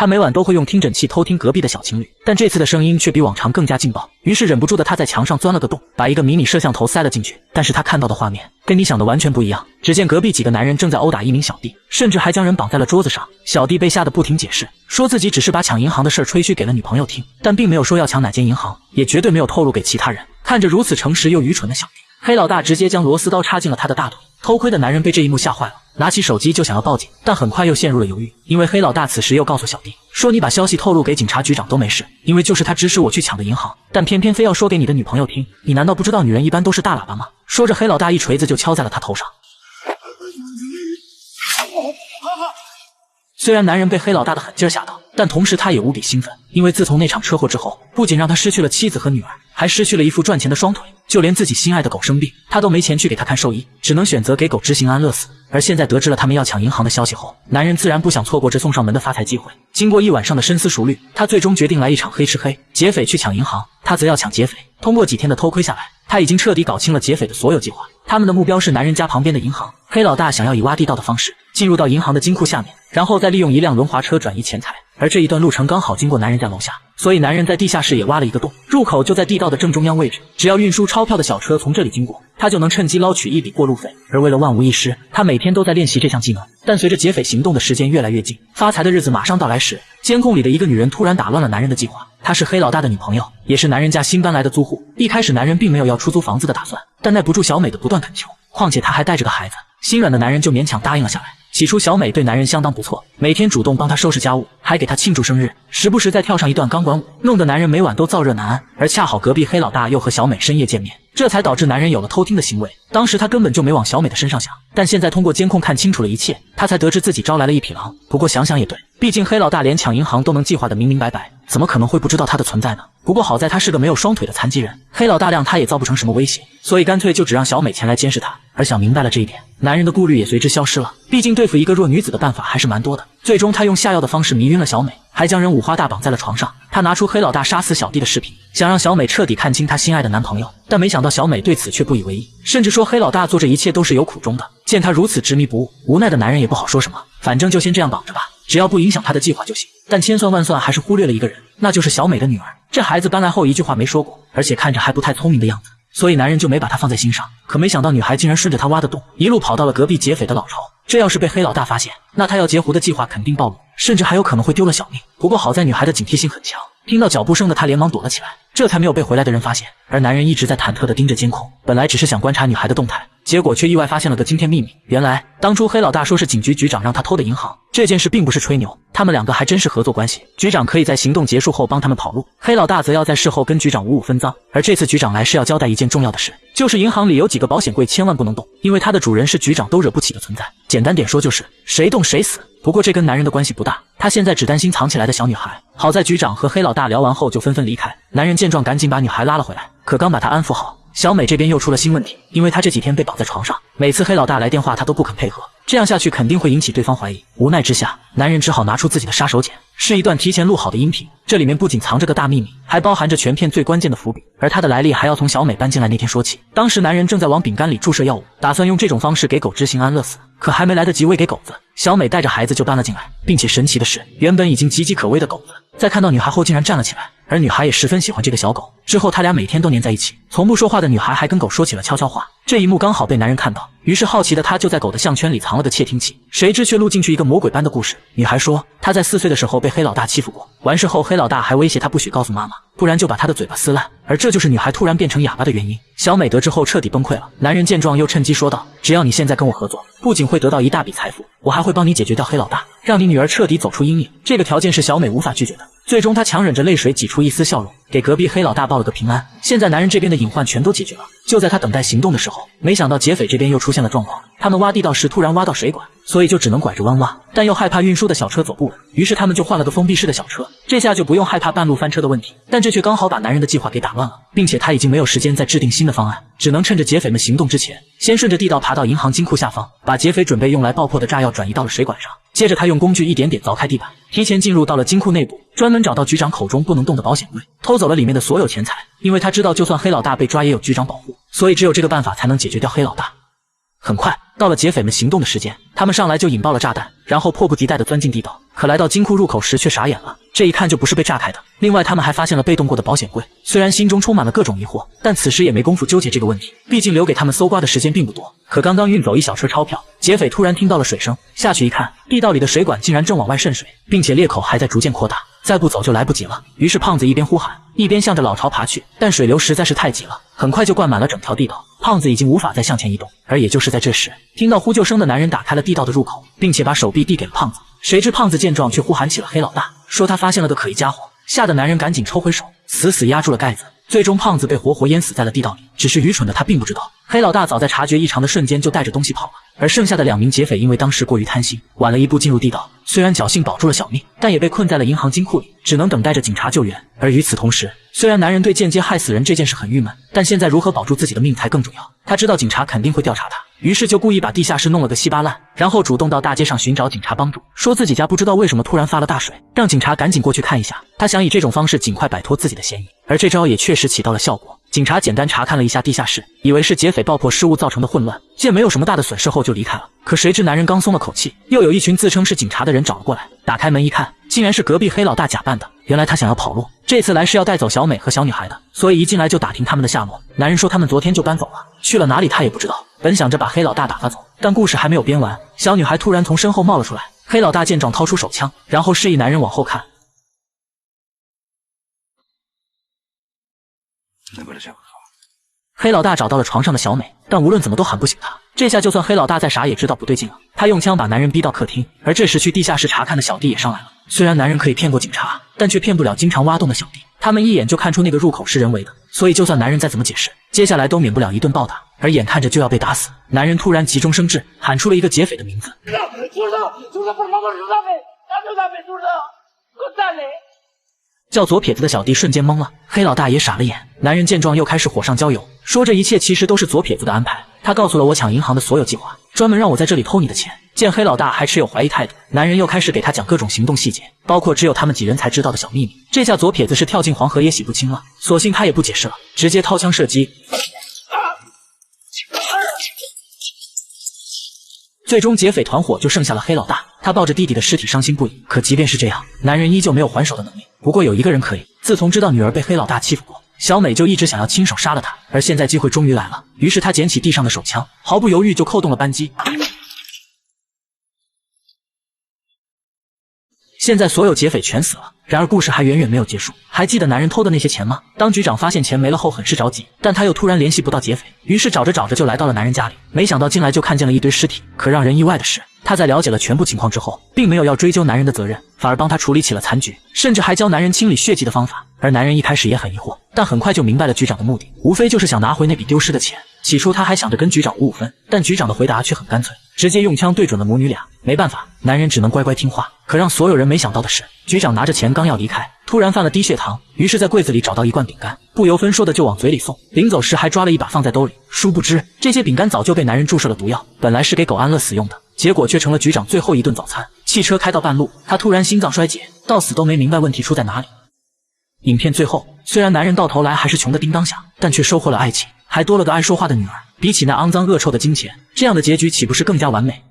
他每晚都会用听诊器偷听隔壁的小情侣，但这次的声音却比往常更加劲爆。于是忍不住的他在墙上钻了个洞，把一个迷你摄像头塞了进去。但是他看到的画面跟你想的完全不一样。只见隔壁几个男人正在殴打一名小弟，甚至还将人绑在了桌子上。小弟被吓得不停解释，说自己只是把抢银行的事吹嘘给了女朋友听，但并没有说要抢哪间银行，也绝对没有透露给其他人。看着如此诚实又愚蠢的小弟，黑老大直接将螺丝刀插进了他的大腿。偷窥的男人被这一幕吓坏了，拿起手机就想要报警，但很快又陷入了犹豫，因为黑老大此时又告诉小弟说，你把消息透露给警察局长都没事，因为就是他指使我去抢的银行，但偏偏非要说给你的女朋友听，你难道不知道女人一般都是大喇叭吗？说着黑老大一锤子就敲在了他头上。虽然男人被黑老大的狠劲吓到，但同时他也无比兴奋，因为自从那场车祸之后，不仅让他失去了妻子和女儿，还失去了一副赚钱的双腿，就连自己心爱的狗生病，他都没钱去给他看兽医，只能选择给狗执行安乐死。而现在得知了他们要抢银行的消息后，男人自然不想错过这送上门的发财机会。经过一晚上的深思熟虑，他最终决定来一场黑吃黑，劫匪去抢银行，他则要抢劫匪。通过几天的偷窥下来，他已经彻底搞清了劫匪的所有计划。他们的目标是男人家旁边的银行，黑老大想要以挖地道的方式进入到银行的金库下面，然后再利用一辆轮滑车转移钱财。而这一段路程刚好经过男人家楼下，所以男人在地下室也挖了一个洞，入口就在地道的正中央位置。只要运输钞票的小车从这里经过，他就能趁机捞取一笔过路费。而为了万无一失，他每天都在练习这项技能。但随着劫匪行动的时间越来越近，发财的日子马上到来时，监控里的一个女人突然打乱了男人的计划。她是黑老大的女朋友，也是男人家新搬来的租户。一开始男人并没有要出租房子的打算，但耐不住小美的不断恳求，况且他还带着个孩子，心软的男人就勉强答应了下来。起初小美对男人相当不错，每天主动帮他收拾家务，还给他庆祝生日，时不时再跳上一段钢管舞，弄得男人每晚都燥热难安。而恰好隔壁黑老大又和小美深夜见面，这才导致男人有了偷听的行为。当时他根本就没往小美的身上想，但现在通过监控看清楚了一切，他才得知自己招来了一匹狼。不过想想也对，毕竟黑老大连抢银行都能计划得明明白白，怎么可能会不知道他的存在呢？不过好在他是个没有双腿的残疾人，黑老大谅他也造不成什么威胁，所以干脆就只让小美前来监视他。而想明白了这一点，男人的顾虑也随之消失了。毕竟对付一个弱女子的办法还是蛮多的。最终他用下药的方式迷晕了小美，还将人五花大绑在了床上。他拿出黑老大杀死小弟的视频，想让小美彻底看清他心爱的男朋友，但没想到小美对此却不以为意，甚至说黑老大做这一切都是有苦衷的。见他如此执迷不悟，无奈的男人也不好说什么，反正就先这样绑着吧，只要不影响他的计划就行。但千算万算还是忽略了一个人，那就是小美的女儿。这孩子搬来后一句话没说过，而且看着还不太聪明的样子，所以男人就没把她放在心上。可没想到女孩竟然顺着他挖的洞一路跑到了隔壁劫匪的老巢，这要是被黑老大发现，那他要截胡的计划肯定暴露，甚至还有可能会丢了小命。不过好在女孩的警惕性很强，听到脚步声的她连忙躲了起来，这才没有被回来的人发现。而男人一直在忐忑地盯着监控，本来只是想观察女孩的动态，结果却意外发现了个惊天秘密。原来当初黑老大说是警局局长让他偷的银行，这件事并不是吹牛，他们两个还真是合作关系。局长可以在行动结束后帮他们跑路，黑老大则要在事后跟局长五五分赃。而这次局长来是要交代一件重要的事，就是银行里有几个保险柜千万不能动，因为它的主人是局长都惹不起的存在。简单点说就是谁动谁死。不过这跟男人的关系不大，他现在只担心藏起来的小女孩。好在局长和黑老大聊完后就纷纷离开，男人见状赶紧把女孩拉了回来，可刚把她安抚好，小美这边又出了新问题，因为她这几天被绑在床上，每次黑老大来电话她都不肯配合，这样下去肯定会引起对方怀疑。无奈之下，男人只好拿出自己的杀手锏，是一段提前录好的音频，这里面不仅藏着个大秘密，还包含着全片最关键的伏笔，而它的来历还要从小美搬进来那天说起。当时男人正在往饼干里注射药物，打算用这种方式给狗执行安乐死，可还没来得及喂给狗子，小美带着孩子就搬了进来，并且神奇的是，原本已经岌岌可危的狗子在看到女孩后竟然站了起来，而女孩也十分喜欢这个小狗。之后他俩每天都黏在一起，从不说话的女孩还跟狗说起了悄悄话。这一幕刚好被男人看到，于是好奇的他就在狗的项圈里藏了个窃听器，谁知却录进去一个魔鬼般的故事。女孩说她在4岁的时候被黑老大欺负过，完事后黑老大还威胁她不许告诉妈妈，不然就把她的嘴巴撕烂，而这就是女孩突然变成哑巴的原因。小美得知后彻底崩溃了，男人见状又趁机说道，只要你现在跟我合作，不仅会得到一大笔财富，我还会帮你解决掉黑老大，让你女儿彻底走出阴影。这个条件是小美无法拒绝的。最终她强忍着泪水挤出一丝笑容，给隔壁黑老大报了个平安。现在男人这边的隐患全都解决了。就在他等待行动的时候，没想到劫匪这边又出现了状况，他们挖地道时突然挖到水管，所以就只能拐着弯挖，但又害怕运输的小车走不稳，于是他们就换了个封闭式的小车，这下就不用害怕半路翻车的问题。但这却刚好把男人的计划给打乱了，并且他已经没有时间再制定新的方案，只能趁着劫匪们行动之前，先顺着地道爬到银行金库下方，把劫匪准备用来爆破的炸药转移到了水管上。接着他用工具一点点凿开地板，提前进入到了金库内部，专门找到局长口中不能动的保险柜，偷走了里面的所有钱财。因为他知道就算黑老大被抓也有局长保护，所以只有这个办法才能解决掉黑老大。很快到了劫匪们行动的时间，他们上来就引爆了炸弹，然后迫不及待地钻进地道。可来到金库入口时却傻眼了，这一看就不是被炸开的。另外他们还发现了被动过的保险柜，虽然心中充满了各种疑惑，但此时也没工夫纠结这个问题，毕竟留给他们搜刮的时间并不多。可刚刚运走一小车钞票，劫匪突然听到了水声，下去一看，地道里的水管竟然正往外渗水，并且裂口还在逐渐扩大，再不走就来不及了。于是胖子一边呼喊，一边向着老巢爬去，但水流实在是太急了，很快就灌满了整条地道，胖子已经无法再向前移动。而也就是在这时，听到呼救声的男人打开了地道的入口，并且把手臂递给了胖子。谁知胖子见状却呼喊起了黑老大，说他发现了个可疑家伙，吓得男人赶紧抽回手，死死压住了盖子。最终胖子被活活淹死在了地道里，只是愚蠢的他并不知道，黑老大早在察觉异常的瞬间就带着东西跑了。而剩下的2名劫匪因为当时过于贪心，晚了一步进入地道，虽然侥幸保住了小命，但也被困在了银行金库里，只能等待着警察救援。而与此同时，虽然男人对间接害死人这件事很郁闷，但现在如何保住自己的命才更重要。他知道警察肯定会调查他，于是就故意把地下室弄了个稀巴烂，然后主动到大街上寻找警察帮助，说自己家不知道为什么突然发了大水，让警察赶紧过去看一下。他想以这种方式尽快摆脱自己的嫌疑，而这招也确实起到了效果。警察简单查看了一下地下室，以为是劫匪爆破失误造成的混乱，见没有什么大的损失后就离开了。可谁知男人刚松了口气，又有一群自称是警察的人找了过来。打开门一看，竟然是隔壁黑老大假扮的。原来他想要跑路，这次来是要带走小美和小女孩的，所以一进来就打听他们的下落。男人说他们昨天就搬走了，去了哪里他也不知道。本想着把黑老大打发走，但故事还没有编完，小女孩突然从身后冒了出来。黑老大见状掏出手枪，然后示意男人往后看。黑老大找到了床上的小美，但无论怎么都喊不醒她。这下就算黑老大再傻也知道不对劲了，他用枪把男人逼到客厅。而这时去地下室查看的小弟也上来了。虽然男人可以骗过警察，但却骗不了经常挖洞的小弟。他们一眼就看出那个入口是人为的，所以就算男人再怎么解释，接下来都免不了一顿暴打。而眼看着就要被打死，男人突然急中生智，喊出了一个劫匪的名字。叫左撇子的小弟瞬间懵了，黑老大也傻了眼。男人见状又开始火上浇油，说这一切其实都是左撇子的安排。他告诉了我抢银行的所有计划，专门让我在这里偷你的钱。见黑老大还持有怀疑态度，男人又开始给他讲各种行动细节，包括只有他们几人才知道的小秘密。这下左撇子是跳进黄河也洗不清了，索性他也不解释了，直接掏枪射击。最终劫匪团伙就剩下了黑老大，他抱着弟弟的尸体伤心不已。可即便是这样，男人依旧没有还手的能力。不过有一个人可以，自从知道女儿被黑老大欺负过，小美就一直想要亲手杀了他，而现在机会终于来了。于是他捡起地上的手枪，毫不犹豫就扣动了扳机。现在所有劫匪全死了，然而故事还远远没有结束。还记得男人偷的那些钱吗？当局长发现钱没了后很是着急，但他又突然联系不到劫匪，于是找着找着就来到了男人家里。没想到进来就看见了一堆尸体。可让人意外的是，他在了解了全部情况之后，并没有要追究男人的责任，反而帮他处理起了残局，甚至还教男人清理血迹的方法。而男人一开始也很疑惑，但很快就明白了局长的目的，无非就是想拿回那笔丢失的钱。起初他还想着跟局长5-5分，但局长的回答却很干脆，直接用枪对准了母女俩。没办法，男人只能乖乖听话。可让所有人没想到的是，局长拿着钱刚要离开，突然犯了低血糖，于是在柜子里找到一罐饼干，不由分说的就往嘴里送。临走时还抓了一把放在兜里，殊不知这些饼干早就被男人注射了毒药，本来是给狗安乐死用的，结果却成了局长最后一顿早餐。汽车开到半路，他突然心脏衰竭，到死都没明白问题出在哪里。影片最后，虽然男人到头来还是穷得叮当响，但却收获了爱情，还多了个爱说话的女儿。比起那肮脏恶臭的金钱，这样的结局岂不是更加完美？